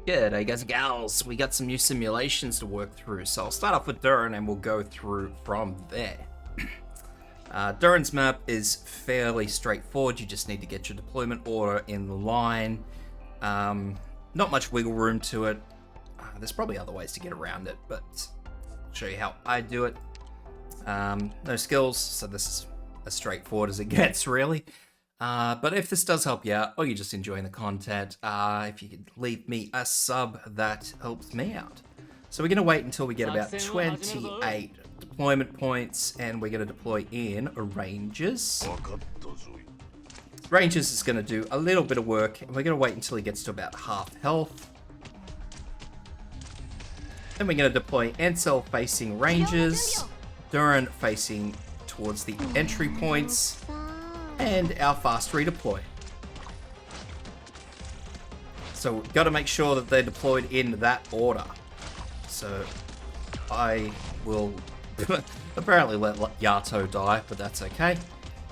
Good, I guess, gals. We got some new simulations to work through, so I'll start off with Durin and we'll go through from there. Durin's map is fairly straightforward. You just need to get your deployment order in line. Not much wiggle room to it. There's probably other ways to get around it, but I'll show you how I do it. No skills, so this is as straightforward as it gets, really. But if this does help you out, or you're just enjoying the content, if you could leave me a sub, that helps me out. So we're going to wait until we get about 28 deployment points, and we're going to deploy in Rangers. Rangers is going to do a little bit of work, and we're going to wait until he gets to about half health. Then we're going to deploy Ansel facing Rangers, Durin facing towards the entry points, and our fast redeploy. So we've got to make sure that they're deployed in that order. So I will apparently let Yato die, but that's okay.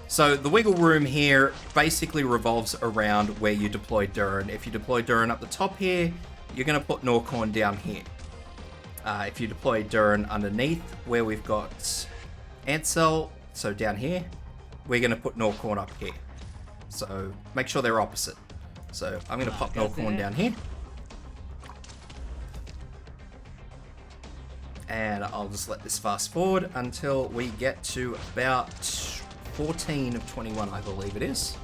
So the wiggle room here basically revolves around where you deploy Durin. If you deploy Durin up the top here, you're going to put Norcorn down here. If you deploy Durin underneath where we've got Ansel, so down here, we're going to put Norcorn up here. So make sure they're opposite. So I'm going to pop Norcorn down here. And I'll just let this fast forward until we get to about 14 of 21, I believe it is.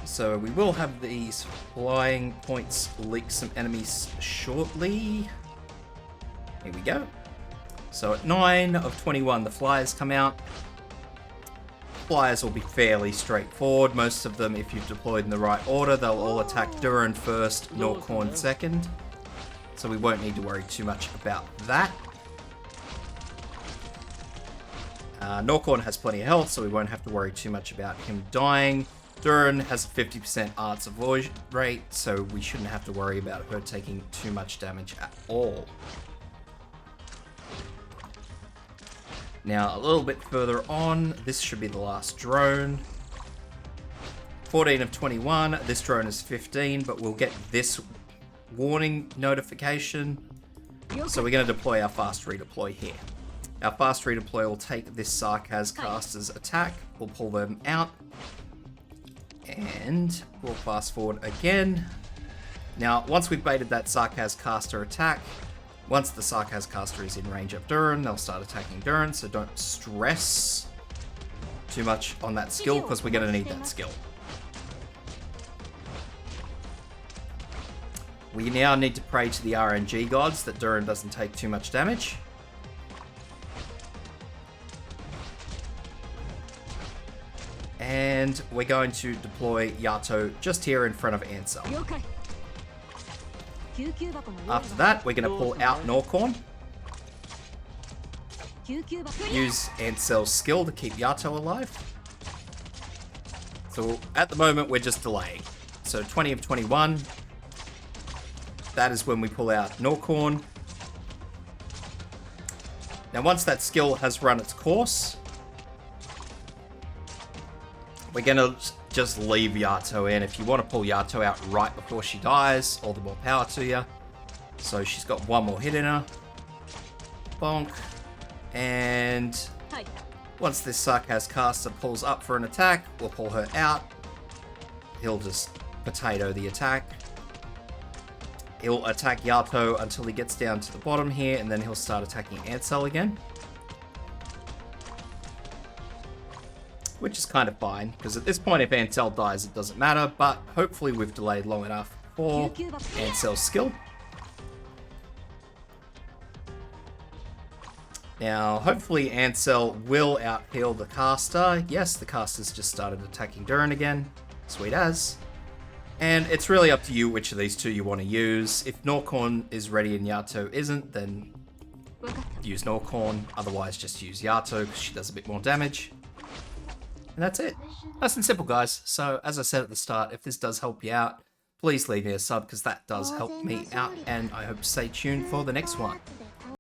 So we will have these flying points leak some enemies shortly. Here we go. So at 9 of 21, the flyers come out. Flyers will be fairly straightforward. Most of them, if you've deployed in the right order, they'll all attack Durin first, Norcorn second. So we won't need to worry too much about that. Norcorn has plenty of health, so we won't have to worry too much about him dying. Durin has a 50% odds avoid rate, so we shouldn't have to worry about her taking too much damage at all. Now, a little bit further on, this should be the last drone. 14 of 21, this drone is 15, but we'll get this warning notification. So we're going to deploy our fast redeploy here. Our fast redeploy will take this Sarkaz caster's attack, we'll pull them out, and we'll fast forward again. Now, once we've baited that Sarkaz caster attack, once the Sarkaz caster is in range of Durin, they'll start attacking Durin, so don't stress too much on that skill, because we're going to need that skill. We now need to pray to the RNG gods that Durin doesn't take too much damage. And we're going to deploy Yato just here in front of Ansel. After that, we're going to pull out Norcorn. Use Ansel's skill to keep Yato alive. So at the moment, we're just delaying. So 20 of 21. That is when we pull out Norcorn. Now once that skill has run its course, we're going to just leave Yato in. If you want to pull Yato out right before she dies, all the more power to you. So she's got one more hit in her. Bonk. And once this Sarkaz caster pulls up for an attack, we'll pull her out. He'll just potato the attack. He'll attack Yato until he gets down to the bottom here, and then he'll start attacking Ansel again. Which is kind of fine, because at this point if Ansel dies it doesn't matter, but hopefully we've delayed long enough for Ansel's skill. Now hopefully Ansel will out-heal the caster. Yes, the caster's just started attacking Durin again. Sweet as. And it's really up to you which of these two you want to use. If Norcorn is ready and Yato isn't, then use Norcorn. Otherwise just use Yato because she does a bit more damage. And that's it. Nice and simple, guys. So, as I said at the start, if this does help you out, please leave me a sub, because that does help me out, and I hope to stay tuned for the next one.